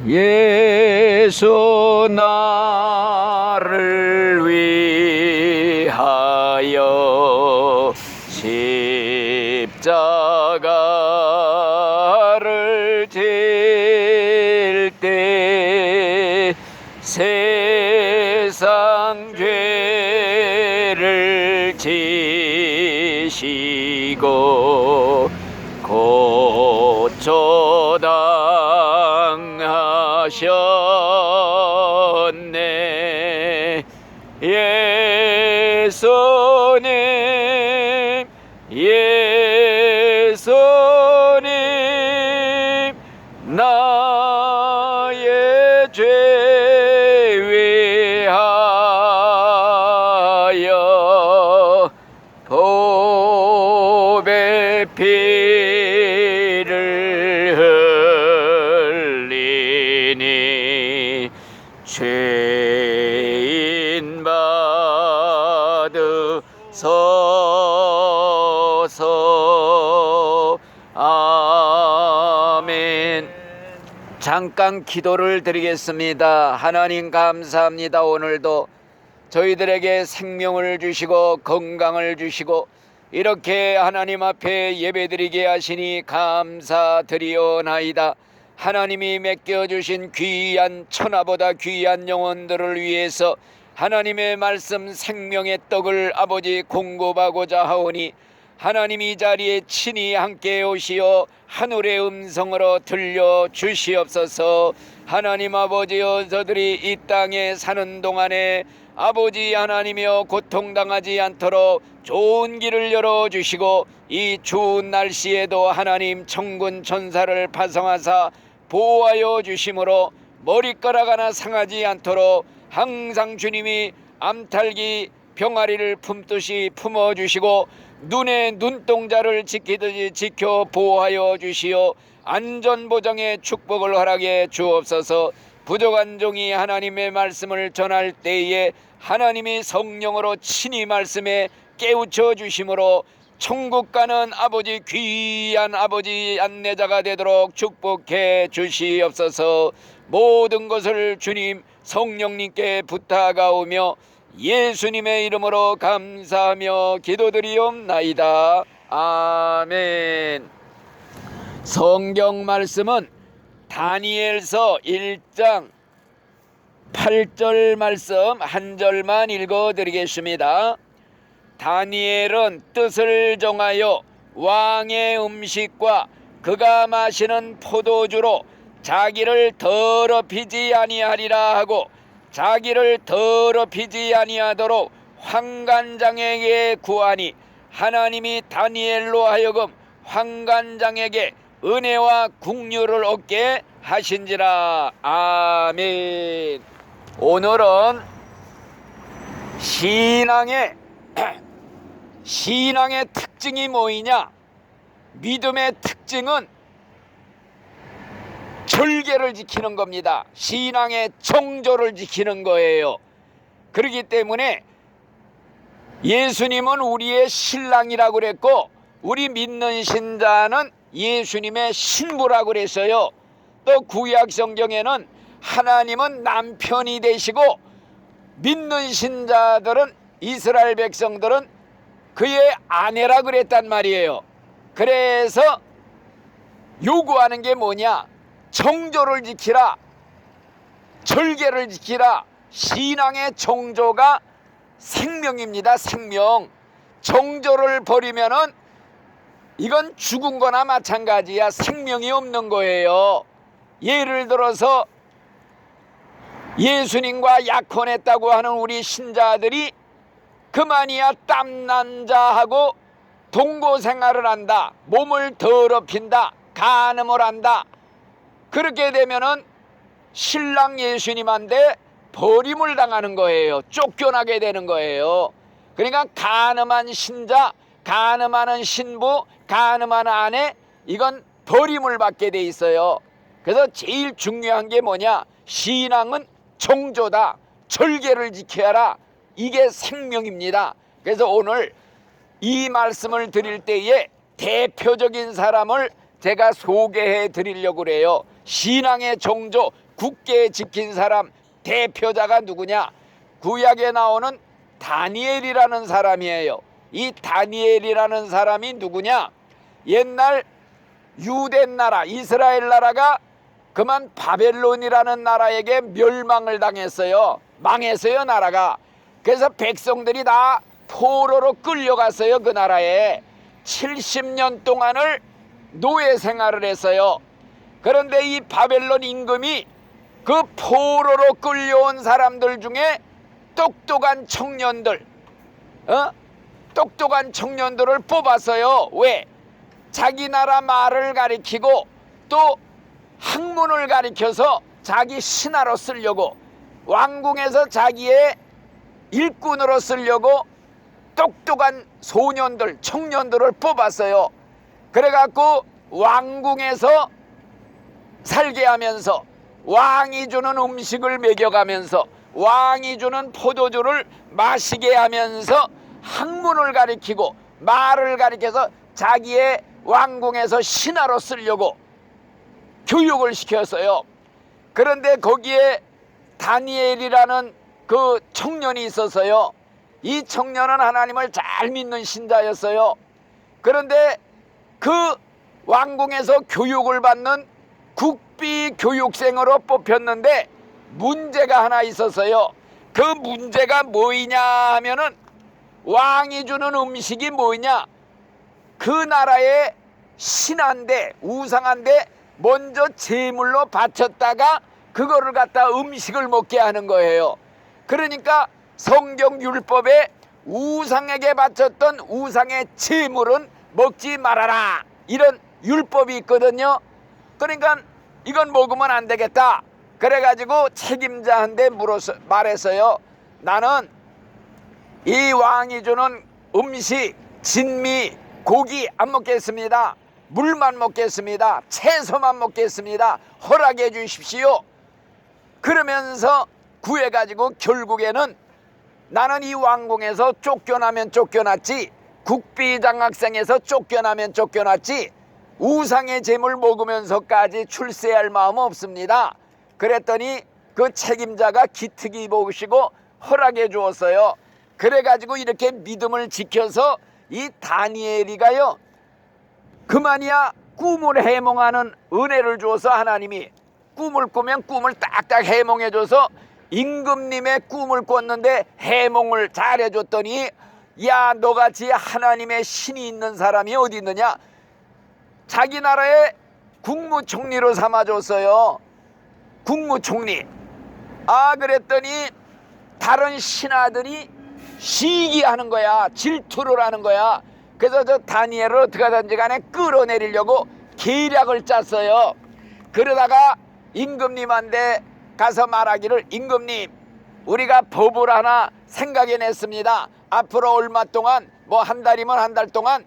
예수 나를 위하여 십자가를 질 때 세상 죄를 지시고 고초당하셨네. 예수님 예수님 나의 죄 위하여 보배 피를 흘리니 죄인 받으소서. 아멘. 잠깐 기도를 드리겠습니다. 하나님 감사합니다. 오늘도 저희들에게 생명을 주시고 건강을 주시고 이렇게 하나님 앞에 예배드리게 하시니 감사드리오나이다. 하나님이 맡겨주신 귀한 천하보다 귀한 영혼들을 위해서 하나님의 말씀 생명의 떡을 아버지 공급하고자 하오니 하나님이 이 자리에 친히 함께 오시어 하늘의 음성으로 들려주시옵소서. 하나님 아버지여, 저들이 이 땅에 사는 동안에 아버지 하나님이여 고통당하지 않도록 좋은 길을 열어주시고 이 추운 날씨에도 하나님 천군 천사를 파송하사 보호하여 주심으로 머리카락 하나 상하지 않도록 항상 주님이 암탈기 병아리를 품듯이 품어주시고 눈의 눈동자를 지키듯이 지켜 보호하여 주시어 안전보장의 축복을 허락해 주옵소서. 부족한 종이 하나님의 말씀을 전할 때에 하나님이 성령으로 친히 말씀에 깨우쳐 주심으로 천국 가는 아버지, 귀한 아버지 안내자가 되도록 축복해 주시옵소서. 모든 것을 주님 성령님께 부탁하오며 예수님의 이름으로 감사하며 기도드리옵나이다. 아멘. 성경 말씀은 다니엘서 1장 8절 말씀 한 절만 읽어드리겠습니다. 다니엘은 뜻을 정하여 왕의 음식과 그가 마시는 포도주로 자기를 더럽히지 아니하리라 하고 자기를 더럽히지 아니하도록 환관장에게 구하니 하나님이 다니엘로 하여금 환관장에게 은혜와 긍휼을 얻게 하신지라. 아멘. 오늘은 신앙의 특징이 뭐이냐? 믿음의 특징은 절개를 지키는 겁니다. 신앙의 정조를 지키는 거예요. 그렇기 때문에 예수님은 우리의 신랑이라고 그랬고 우리 믿는 신자는 예수님의 신부라고 그랬어요. 또 구약 성경에는 하나님은 남편이 되시고 믿는 신자들은, 이스라엘 백성들은 그의 아내라 그랬단 말이에요. 그래서 요구하는 게 뭐냐? 정조를 지키라, 절개를 지키라. 신앙의 정조가 생명입니다. 생명. 정조를 버리면은 이건 죽은 거나 마찬가지야. 생명이 없는 거예요. 예를 들어서 예수님과 약혼했다고 하는 우리 신자들이 그만이야 땀난자하고 동거생활을 한다, 몸을 더럽힌다, 간음을 한다. 그렇게 되면은 신랑 예수님한테 버림을 당하는 거예요. 쫓겨나게 되는 거예요. 그러니까 간음한 신자, 간음하는 신부, 간음하는 아내, 이건 버림을 받게 돼 있어요. 그래서 제일 중요한 게 뭐냐? 신앙은 정조다. 절개를 지켜야 하라. 이게 생명입니다. 그래서 오늘 이 말씀을 드릴 때에 대표적인 사람을 제가 소개해 드리려고 그래요. 신앙의 정조, 굳게 지킨 사람 대표자가 누구냐? 구약에 나오는 다니엘이라는 사람이에요. 이 다니엘이라는 사람이 누구냐? 옛날 유대 나라 이스라엘 나라가 그만 바벨론이라는 나라에게 멸망을 당했어요. 망했어요, 나라가. 그래서 백성들이 다 포로로 끌려갔어요. 그 나라에 70년 동안을 노예 생활을 했어요. 그런데 이 바벨론 임금이 그 포로로 끌려온 사람들 중에 똑똑한 청년들, 똑똑한 청년들을 뽑았어요. 왜? 자기 나라 말을 가리키고 또 학문을 가리켜서 자기 신하로 쓰려고, 왕궁에서 자기의 일꾼으로 쓰려고 똑똑한 소년들, 청년들을 뽑았어요. 그래갖고 왕궁에서 살게 하면서 왕이 주는 음식을 먹여가면서 왕이 주는 포도주를 마시게 하면서 학문을 가리키고 말을 가리켜서 자기의 왕궁에서 신하로 쓰려고 교육을 시켰어요. 그런데 거기에 다니엘이라는 그 청년이 있었어요. 이 청년은 하나님을 잘 믿는 신자였어요. 그런데 그 왕궁에서 교육을 받는 국비 교육생으로 뽑혔는데 문제가 하나 있었어요. 그 문제가 뭐이냐 하면은 왕이 주는 음식이 뭐냐? 그 나라의 신한데 우상한데 먼저 제물로 바쳤다가 그거를 갖다 음식을 먹게 하는 거예요. 그러니까 성경 율법에 우상에게 바쳤던 우상의 제물은 먹지 말아라, 이런 율법이 있거든요. 그러니까 이건 먹으면 안 되겠다. 그래가지고 책임자한테 말했어요. 나는 이 왕이 주는 음식, 진미, 고기 안 먹겠습니다. 물만 먹겠습니다. 채소만 먹겠습니다. 허락해 주십시오. 그러면서 구해가지고 결국에는 나는 이 왕궁에서 쫓겨나면 쫓겨났지, 국비장학생에서 쫓겨나면 쫓겨났지, 우상의 재물 먹으면서까지 출세할 마음 없습니다. 그랬더니 그 책임자가 기특이 보시고 허락해 주었어요. 그래가지고 이렇게 믿음을 지켜서 이 다니엘이가요, 그만이야 꿈을 해몽하는 은혜를 줘서 하나님이 꿈을 꾸면 꿈을 딱딱 해몽해 줘서 임금님의 꿈을 꿨는데 해몽을 잘해 줬더니, 야, 너같이 하나님의 신이 있는 사람이 어디 있느냐? 자기 나라의 국무총리로 삼아줬어요. 국무총리. 그랬더니 다른 신하들이 시기하는 거야. 질투를 하는 거야. 그래서 저 다니엘을 어떻게 하든지 간에 끌어내리려고 계략을 짰어요. 그러다가 임금님한테 가서 말하기를, 임금님, 우리가 법을 하나 생각해냈습니다. 앞으로 얼마 동안, 뭐 한 달이면 한 달 동안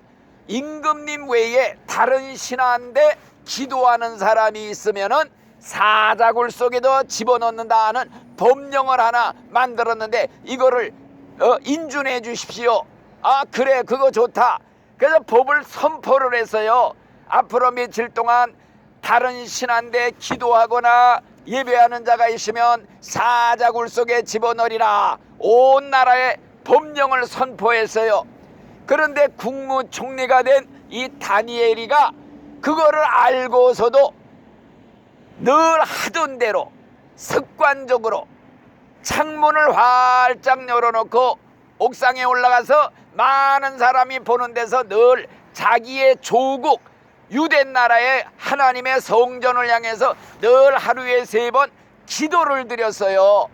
임금님 외에 다른 신하한테 기도하는 사람이 있으면은 사자굴 속에도 집어넣는다는 법령을 하나 만들었는데 이거를 인준해 주십시오. 그래, 그거 좋다. 그래서 법을 선포를 했어요. 앞으로 며칠 동안 다른 신한테 기도하거나 예배하는 자가 있으면 사자굴 속에 집어넣으리라, 온 나라에 법령을 선포했어요. 그런데 국무총리가 된 이 다니엘이가 그거를 알고서도 늘 하던 대로 습관적으로 창문을 활짝 열어놓고 옥상에 올라가서 많은 사람이 보는 데서 늘 자기의 조국 유대 나라의 하나님의 성전을 향해서 늘 하루에 3번 기도를 드렸어요.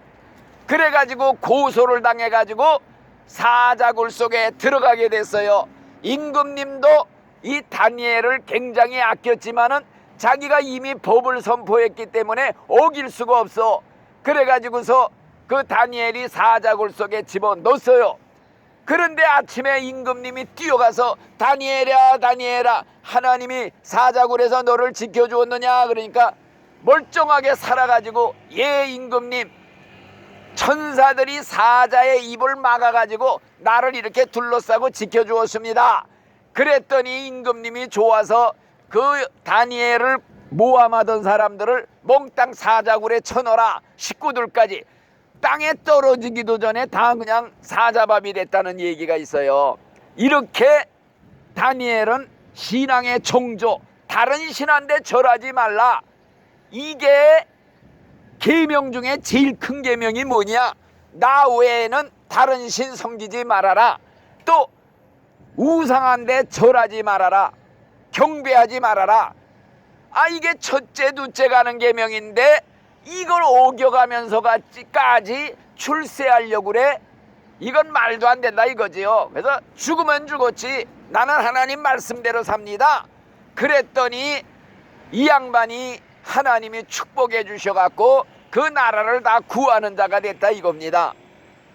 그래가지고 고소를 당해가지고 사자굴 속에 들어가게 됐어요. 임금님도 이 다니엘을 굉장히 아꼈지만은 자기가 이미 법을 선포했기 때문에 어길 수가 없어. 그래가지고서 그 다니엘이 사자굴 속에 집어넣었어요. 그런데 아침에 임금님이 뛰어가서 다니엘아, 다니엘아, 하나님이 사자굴에서 너를 지켜주었느냐? 그러니까 멀쩡하게 살아가지고, 예, 임금님, 천사들이 사자의 입을 막아가지고 나를 이렇게 둘러싸고 지켜주었습니다. 그랬더니 임금님이 좋아서 그 다니엘을 모함하던 사람들을 몽땅 사자굴에 쳐넣어라. 식구들까지 땅에 떨어지기도 전에 다 그냥 사자밥이 됐다는 얘기가 있어요. 이렇게 다니엘은 신앙의 종조, 다른 신한테 절하지 말라. 이게 계명 중에 제일 큰 계명이 뭐냐? 나 외에는 다른 신 섬기지 말아라. 또 우상한데 절하지 말아라. 경배하지 말아라. 이게 첫째 둘째 가는 계명인데 이걸 어겨가면서까지 출세하려고 그래? 이건 말도 안 된다 이거지요. 그래서 죽으면 죽었지 나는 하나님 말씀대로 삽니다. 그랬더니 이 양반이 하나님이 축복해 주셔갖고 그 나라를 다 구하는 자가 됐다 이겁니다.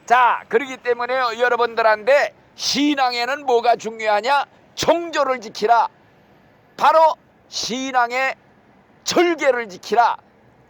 자, 그렇기 때문에 여러분들한테 신앙에는 뭐가 중요하냐? 정조를 지키라. 바로 신앙의 절개를 지키라.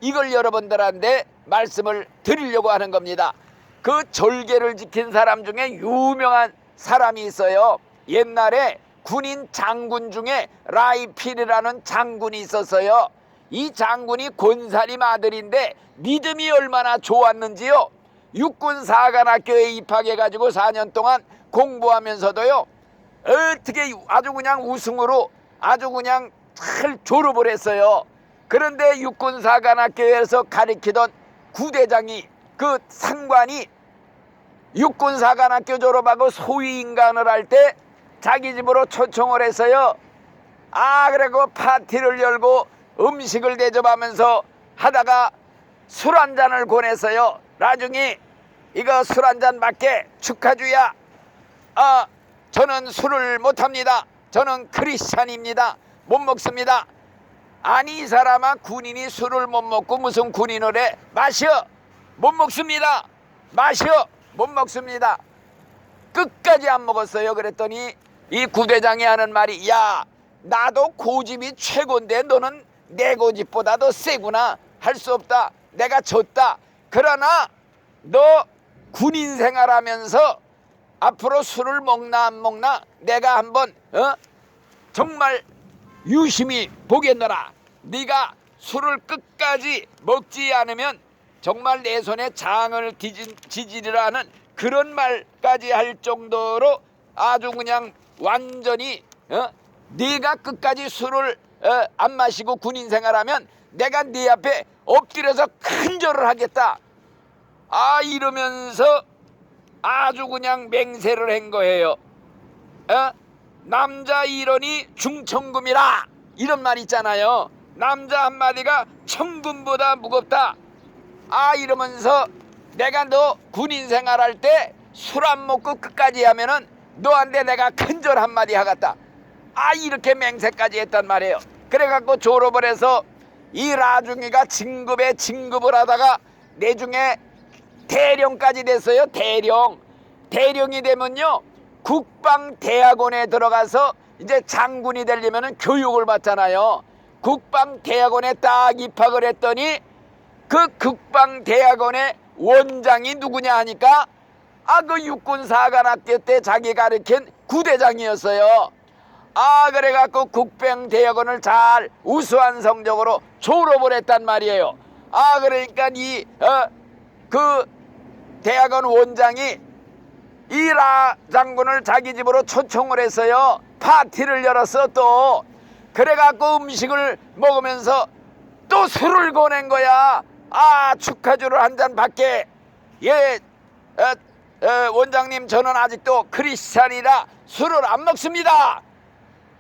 이걸 여러분들한테 말씀을 드리려고 하는 겁니다. 그 절개를 지킨 사람 중에 유명한 사람이 있어요. 옛날에 군인 장군 중에 라이필이라는 장군이 있었어요. 이 장군이 권사님 아들인데 믿음이 얼마나 좋았는지요. 육군 사관학교에 입학해가지고 4년 동안 공부하면서도요, 어떻게 아주 그냥 우승으로 아주 그냥 잘 졸업을 했어요. 그런데 육군 사관학교에서 가르치던 구대장이, 그 상관이 육군 사관학교 졸업하고 소위인간을 할 때 자기 집으로 초청을 했어요. 그래고 파티를 열고 음식을 대접하면서 하다가 술 한 잔을 권했어요. 나중에 이거 술 한 잔 맞게 축하주야. 저는 술을 못합니다. 저는 크리스찬입니다. 못 먹습니다. 아니 이 사람아, 군인이 술을 못 먹고 무슨 군인을 해? 마셔. 못 먹습니다. 마셔. 못 먹습니다. 끝까지 안 먹었어요. 그랬더니 이 구대장이 하는 말이, 야, 나도 고집이 최고인데 너는 내 고집보다도 세구나. 할 수 없다. 내가 졌다. 그러나 너 군인 생활하면서 앞으로 술을 먹나 안 먹나 내가 한번 정말 유심히 보겠노라. 네가 술을 끝까지 먹지 않으면 정말 내 손에 장을 지지리라는 그런 말까지 할 정도로 아주 그냥 완전히 네가 끝까지 술을 안 마시고 군인 생활하면 내가 네 앞에 엎드려서 큰절을 하겠다. 이러면서 아주 그냥 맹세를 한 거예요. 남자 일원이 중천금이라, 이런 말 있잖아요. 남자 한마디가 천금보다 무겁다. 이러면서 내가 너 군인 생활할 때 술 안 먹고 끝까지 하면은 너한테 내가 큰절 한마디 하겠다. 이렇게 맹세까지 했단 말이에요. 그래갖고 졸업을 해서 이 라중이가 진급을 하다가 내중에 대령까지 됐어요. 대령이 되면요, 국방대학원에 들어가서 이제 장군이 되려면 교육을 받잖아요. 국방대학원에 딱 입학을 했더니 그 국방대학원의 원장이 누구냐 하니까 그 육군사관학교 때 자기 가르친 구대장이었어요. 그래갖고 국방대학원을 잘 우수한 성적으로 졸업을 했단 말이에요. 그러니까 그 대학원 원장이 이 라 장군을 자기 집으로 초청을 했어요. 파티를 열었어. 또 그래갖고 음식을 먹으면서 또 술을 권한 거야. 축하주를 한 잔 받게. 원장님, 저는 아직도 크리스찬이라 술을 안 먹습니다.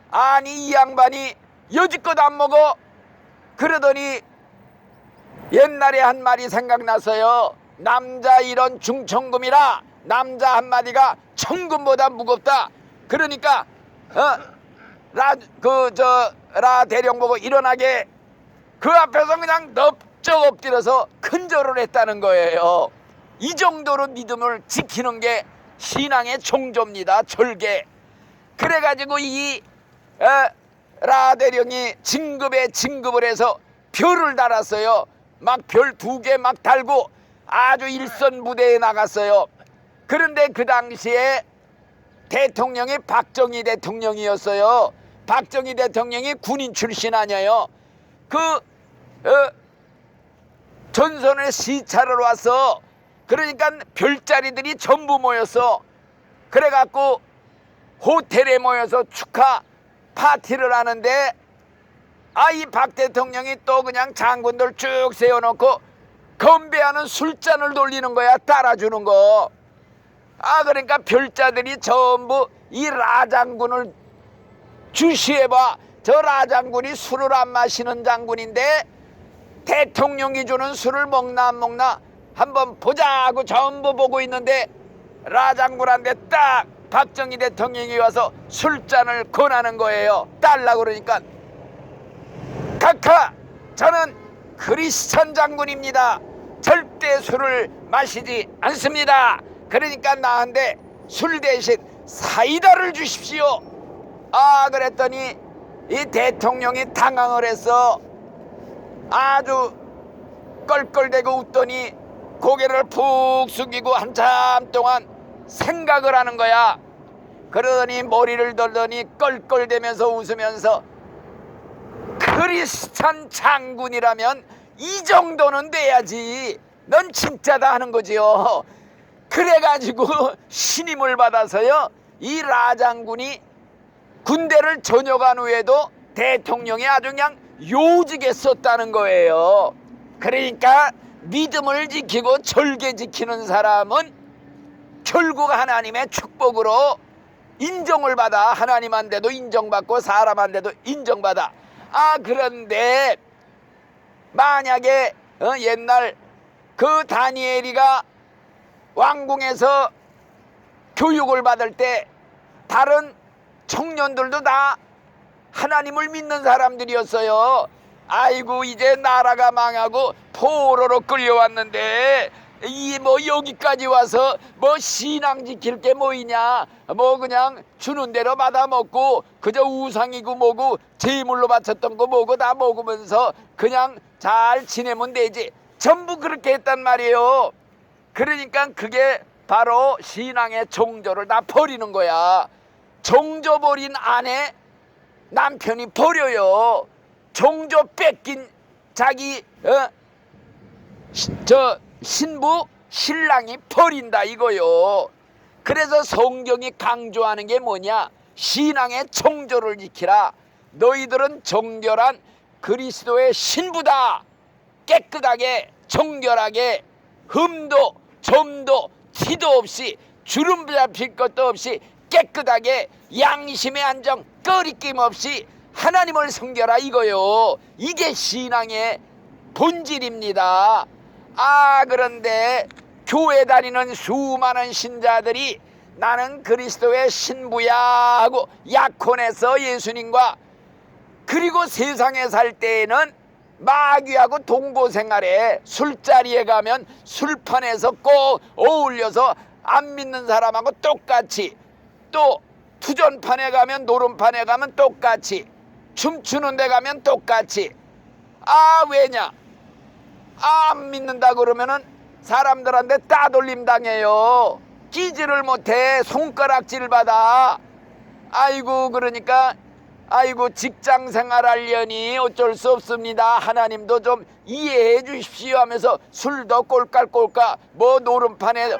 아니 이 양반이 여지껏 안 먹어. 그러더니 옛날에 한 말이 생각나서요. 남자 이런 중천금이라, 남자 한마디가 천금보다 무겁다. 그러니까 라 대령 보고 일어나게 그 앞에서 그냥 넙적 엎드려서 큰절을 했다는 거예요. 이 정도로 믿음을 지키는 게 신앙의 종조입니다. 절개. 그래가지고 이 라 대령이 진급을 해서 별을 달았어요. 막 별 2개 막 달고 아주 일선 부대에 나갔어요. 그런데 그 당시에 대통령이 박정희 대통령이었어요. 박정희 대통령이 군인 출신 아니에요. 전선에 시찰을 와서 그러니까 별자리들이 전부 모여서 그래갖고 호텔에 모여서 축하 파티를 하는데 이 박 대통령이 또 그냥 장군들 쭉 세워놓고 건배하는 술잔을 돌리는 거야. 따라주는 거. 그러니까 별자들이 전부 이 라장군을 주시해봐. 저 라장군이 술을 안 마시는 장군인데 대통령이 주는 술을 먹나 안 먹나 한번 보자고 전부 보고 있는데 라장군한테 딱 박정희 대통령이 와서 술잔을 권하는 거예요. 딸라고 그러니까 각하, 저는 크리스천 장군입니다. 절대 술을 마시지 않습니다. 그러니까 나한테 술 대신 사이다를 주십시오. 그랬더니 이 대통령이 당황을 해서 아주 껄껄대고 웃더니 고개를 푹 숙이고 한참 동안 생각을 하는 거야. 그러더니 머리를 들더니 껄껄대면서 웃으면서 크리스찬 장군이라면 이 정도는 돼야지. 넌 진짜다 하는 거지요. 그래가지고 신임을 받아서요, 이 라장군이 군대를 전역한 후에도 대통령이 아주 그냥 요직에 썼다는 거예요. 그러니까 믿음을 지키고 절개 지키는 사람은 결국 하나님의 축복으로 인정을 받아. 하나님한테도 인정받고 사람한테도 인정받아. 그런데 만약에 옛날 그 다니엘이가 왕궁에서 교육을 받을 때 다른 청년들도 다 하나님을 믿는 사람들이었어요. 아이고 이제 나라가 망하고 포로로 끌려왔는데 이 여기까지 와서 신앙 지킬 게 뭐이냐, 그냥 주는 대로 받아 먹고 그저 우상이고 뭐고 제물로 바쳤던 거 뭐고 다 먹으면서 그냥 잘 지내면 되지. 전부 그렇게 했단 말이에요. 그러니까 그게 바로 신앙의 정조를 다 버리는 거야. 정조 버린 아내 남편이 버려요. 정조 뺏긴 자기 신부 신랑이 버린다 이거요. 그래서 성경이 강조하는 게 뭐냐, 신앙의 정조를 지키라. 너희들은 정결한 그리스도의 신부다. 깨끗하게 정결하게 흠도 점도 티도 없이 주름 잡힐 것도 없이 깨끗하게 양심의 안정 꺼리낌 없이 하나님을 섬겨라 이거요. 이게 신앙의 본질입니다. 그런데 교회 다니는 수많은 신자들이 나는 그리스도의 신부야 하고 약혼해서 예수님과 그리고 세상에 살 때에는 마귀하고 동거생활에 술자리에 가면 술판에서 꼭 어울려서 안 믿는 사람하고 똑같이, 또 투전판에 가면 노름판에 가면 똑같이, 춤추는 데 가면 똑같이. 왜냐, 안 믿는다 그러면은 사람들한테 따돌림 당해요. 끼지를 못해. 손가락질 받아. 그러니까 직장 생활하려니 어쩔 수 없습니다. 하나님도 좀 이해해 주십시오 하면서 술도 꼴깍꼴깍 노름판에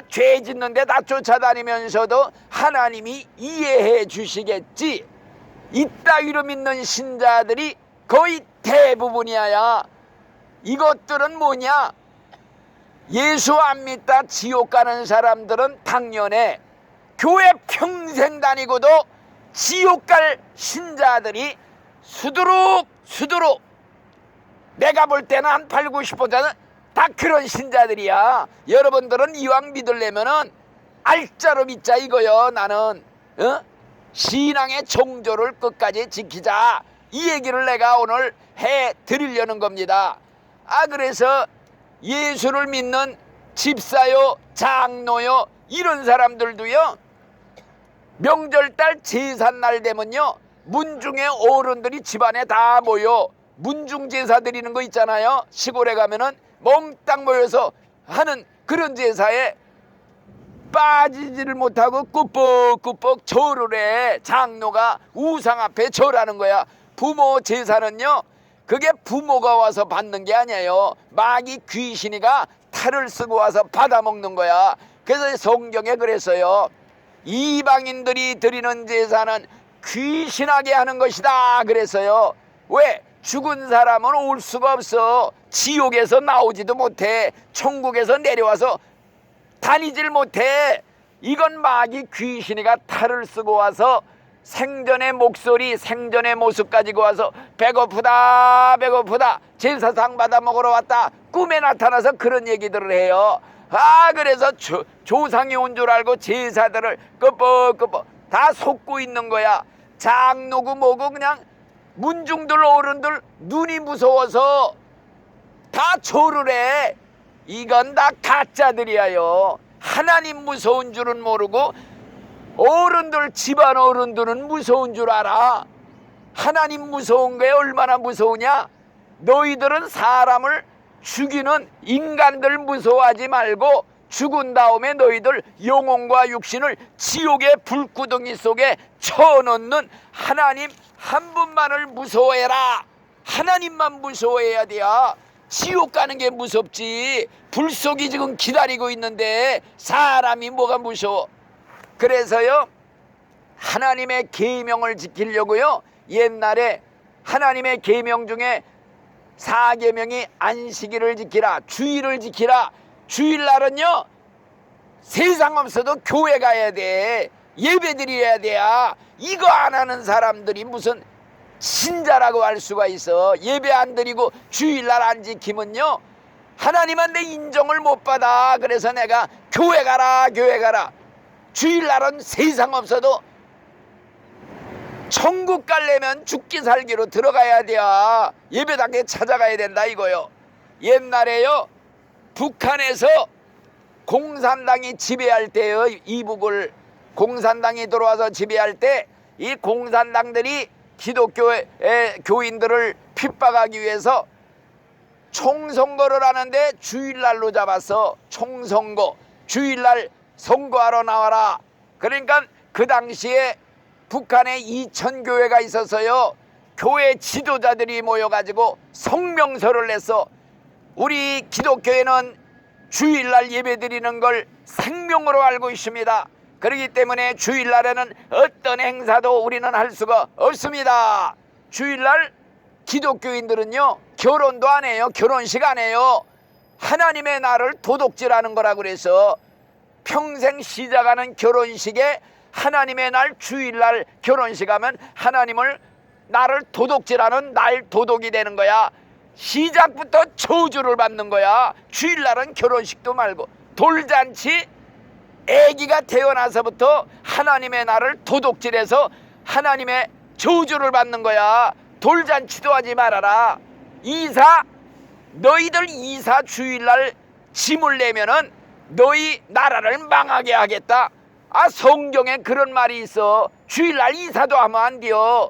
죄 짓는데 다 쫓아다니면서도 하나님이 이해해 주시겠지. 이따위로 믿는 신자들이 거의 대부분이야. 이것들은 뭐냐, 예수 안 믿다 지옥 가는 사람들은 당연해. 교회 평생 다니고도 지옥 갈 신자들이 수두룩 내가 볼 때는 한 8, 90%는 다 그런 신자들이야. 여러분들은 이왕 믿으려면은 알짜로 믿자 이거요. 나는 신앙의 정조를 끝까지 지키자, 이 얘기를 내가 오늘 해 드리려는 겁니다. 그래서 예수를 믿는 집사요, 장로요, 이런 사람들도요, 명절달 제삿날 되면요, 문중의 어른들이 집안에 다 모여 문중 제사 드리는 거 있잖아요. 시골에 가면은 몽땅 모여서 하는 그런 제사에 빠지지를 못하고 꾸벅꾸벅 절을 해. 장로가 우상 앞에 절하는 거야. 부모 제사는요, 그게 부모가 와서 받는 게 아니에요. 마귀 귀신이가 탈을 쓰고 와서 받아먹는 거야. 그래서 성경에 그랬어요. 이방인들이 드리는 제사는 귀신하게 하는 것이다 그랬어요. 왜? 죽은 사람은 올 수가 없어. 지옥에서 나오지도 못해. 천국에서 내려와서 다니질 못해. 이건 마귀 귀신이가 탈을 쓰고 와서 생전의 목소리, 생전의 모습 가지고 와서 배고프다 배고프다 제사상 받아 먹으러 왔다 꿈에 나타나서 그런 얘기들을 해요. 그래서 조상이 온 줄 알고 제사들을 끄뻑끄뻑 다 속고 있는 거야. 장로고 뭐고 그냥 문중들 어른들 눈이 무서워서 다 절을 해. 이건 다 가짜들이야요. 하나님 무서운 줄은 모르고 어른들, 집안 어른들은 무서운 줄 알아. 하나님 무서운 게 얼마나 무서우냐. 너희들은 사람을 죽이는 인간들 무서워하지 말고 죽은 다음에 너희들 영혼과 육신을 지옥의 불구덩이 속에 쳐넣는 하나님 한 분만을 무서워해라. 하나님만 무서워해야 돼요. 지옥 가는 게 무섭지. 불속이 지금 기다리고 있는데 사람이 뭐가 무서워. 그래서요, 하나님의 계명을 지키려고요, 옛날에 하나님의 계명 중에 4계명이 안식일을 지키라, 주일을 지키라. 주일날은요 세상 없어도 교회 가야 돼. 예배 드려야 돼. 이거 안 하는 사람들이 무슨 신자라고 할 수가 있어. 예배 안 드리고 주일날 안 지키면요 하나님한테 인정을 못 받아. 그래서 내가 교회 가라 교회 가라. 주일날은 세상 없어도 천국 가려면 죽기 살기로 들어가야 돼요. 예배당에 찾아가야 된다 이거요. 옛날에요 북한에서 공산당이 지배할 때요, 이북을 공산당이 들어와서 지배할 때 이 공산당들이 기독교의 교인들을 핍박하기 위해서 총선거를 하는데 주일날로 잡았어. 총선거 주일날 선거하러 나와라. 그러니까 그 당시에 북한에 2000교회가 있어서요 교회 지도자들이 모여가지고 성명서를 냈어. 우리 기독교회는 주일날 예배드리는 걸 생명으로 알고 있습니다. 그렇기 때문에 주일날에는 어떤 행사도 우리는 할 수가 없습니다. 주일날 기독교인들은요 결혼도 안 해요. 결혼식 안 해요. 하나님의 날을 도둑질하는 거라고 그래서 평생 시작하는 결혼식에 하나님의 날 주일날 결혼식 하면 하나님을 나를 도둑질하는 날 도둑이 되는 거야. 시작부터 저주를 받는 거야. 주일날은 결혼식도 말고 돌잔치, 아기가 태어나서부터 하나님의 날을 도둑질해서 하나님의 저주를 받는 거야. 돌잔치도 하지 말아라. 너희들 이사 주일날 짐을 내면은 너희 나라를 망하게 하겠다. 성경에 그런 말이 있어. 주일날 이사도 하면 안 돼요.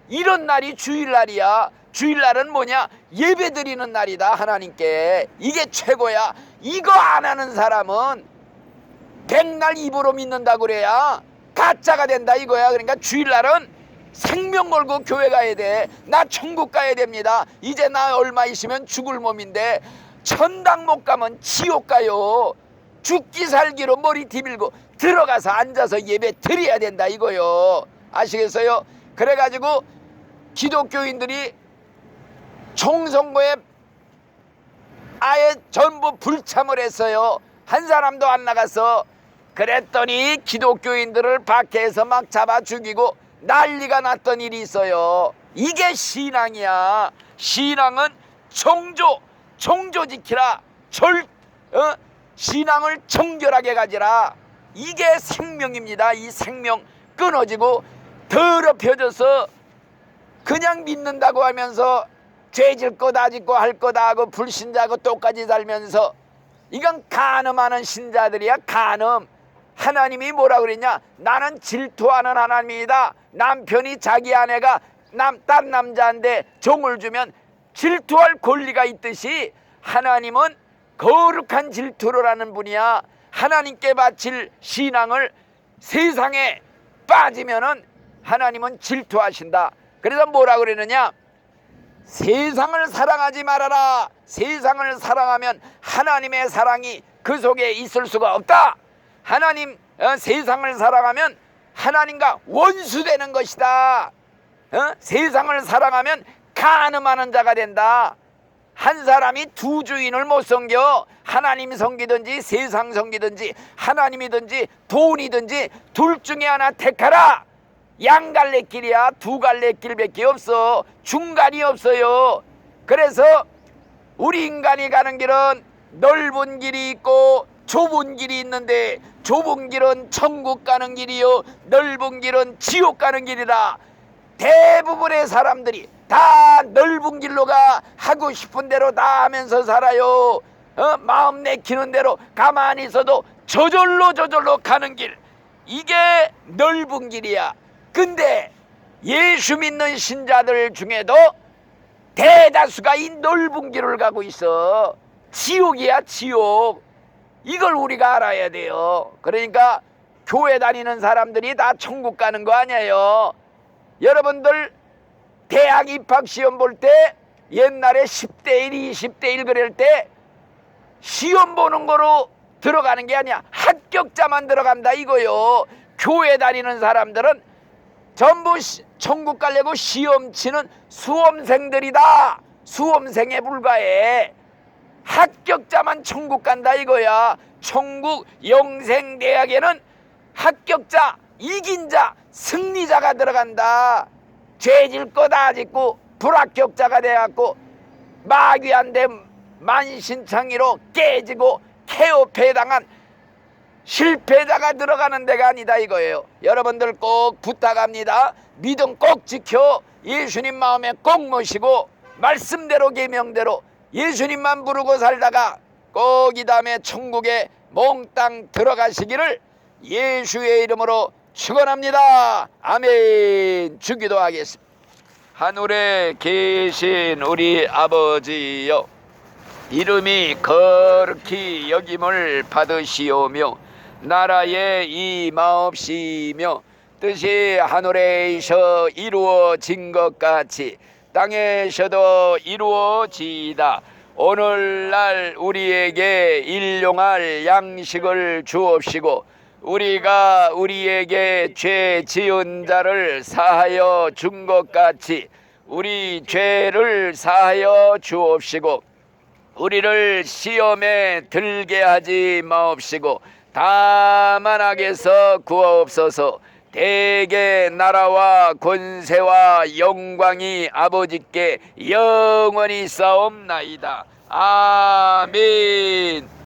이런 날이 주일날이야. 주일날은 뭐냐? 예배드리는 날이다. 하나님께. 이게 최고야. 이거 안 하는 사람은 백날 입으로 믿는다고 그래야 가짜가 된다 이거야. 그러니까 주일날은 생명 걸고 교회 가야 돼. 나 천국 가야 됩니다. 이제 나 얼마 있으면 죽을 몸인데 천당 못 가면 지옥 가요. 죽기 살기로 머리 뒤밀고 들어가서 앉아서 예배 드려야 된다 이거요. 아시겠어요? 그래가지고 기독교인들이 총선거에 아예 전부 불참을 했어요. 한 사람도 안 나갔어. 그랬더니 기독교인들을 밖에서 막 잡아 죽이고 난리가 났던 일이 있어요. 이게 신앙이야. 신앙은 정조 지키라. 신앙을 정결하게 가지라. 이게 생명입니다. 이 생명 끊어지고 더럽혀져서 그냥 믿는다고 하면서 죄질 거 다 짓고 할 거 다 하고 불신자하고 똑같이 살면서 이건 간음하는 신자들이야. 간음. 하나님이 뭐라 그랬냐? 나는 질투하는 하나님이다. 남편이 자기 아내가 딴 남자한테 종을 주면 질투할 권리가 있듯이 하나님은 거룩한 질투를 하는 분이야. 하나님께 바칠 신앙을 세상에 빠지면은 하나님은 질투하신다. 그래서 뭐라 그러느냐? 세상을 사랑하지 말아라. 세상을 사랑하면 하나님의 사랑이 그 속에 있을 수가 없다. 세상을 사랑하면 하나님과 원수되는 것이다. 세상을 사랑하면 간음하는 자가 된다. 한 사람이 두 주인을 못 섬겨. 하나님 섬기든지 세상 섬기든지 하나님이든지 돈이든지 둘 중에 하나 택하라. 양갈래길이야. 두 갈래길밖에 없어. 중간이 없어요. 그래서 우리 인간이 가는 길은 넓은 길이 있고 좁은 길이 있는데, 좁은 길은 천국 가는 길이요, 넓은 길은 지옥 가는 길이라. 대부분의 사람들이 다 넓은 길로 가. 하고 싶은 대로 다 하면서 살아요. 마음 내키는 대로 가만히 있어도 저절로 가는 길, 이게 넓은 길이야. 근데 예수 믿는 신자들 중에도 대다수가 이 넓은 길을 가고 있어. 지옥이야, 지옥. 이걸 우리가 알아야 돼요. 그러니까 교회 다니는 사람들이 다 천국 가는 거 아니에요. 여러분들 대학 입학 시험 볼 때 옛날에 10대 1, 20대 1 그럴 때 시험 보는 거로 들어가는 게 아니야. 합격자만 들어간다 이거요. 교회 다니는 사람들은 전부 천국 가려고 시험 치는 수험생들이다. 수험생에 불과해. 합격자만 천국 간다 이거야. 천국 영생대학에는 합격자, 이긴 자, 승리자가 들어간다. 죄질 거 다 짓고 불합격자가 돼갖고 마귀한테 만신창이로 깨지고 케어패당한 실패자가 들어가는 데가 아니다 이거예요. 여러분들 꼭 부탁합니다. 믿음 꼭 지켜 예수님 마음에 꼭 모시고 말씀대로 계명대로 예수님만 부르고 살다가 꼭 이 다음에 천국에 몽땅 들어가시기를 예수의 이름으로 축원합니다. 아멘. 주기도 하겠습니다. 하늘에 계신 우리 아버지여, 이름이 거룩히 여김을 받으시오며 나라에 임하옵시며 뜻이 하늘에서 이루어진 것 같이 땅에서도 이루어지이다. 오늘날 우리에게 일용할 양식을 주옵시고 우리가 우리에게 죄 지은 자를 사하여 준 것 같이 우리 죄를 사하여 주옵시고 우리를 시험에 들게 하지 마옵시고 다만 악에서 구하옵소서. 대개 나라와 권세와 영광이 아버지께 영원히 싸움나이다. 아멘.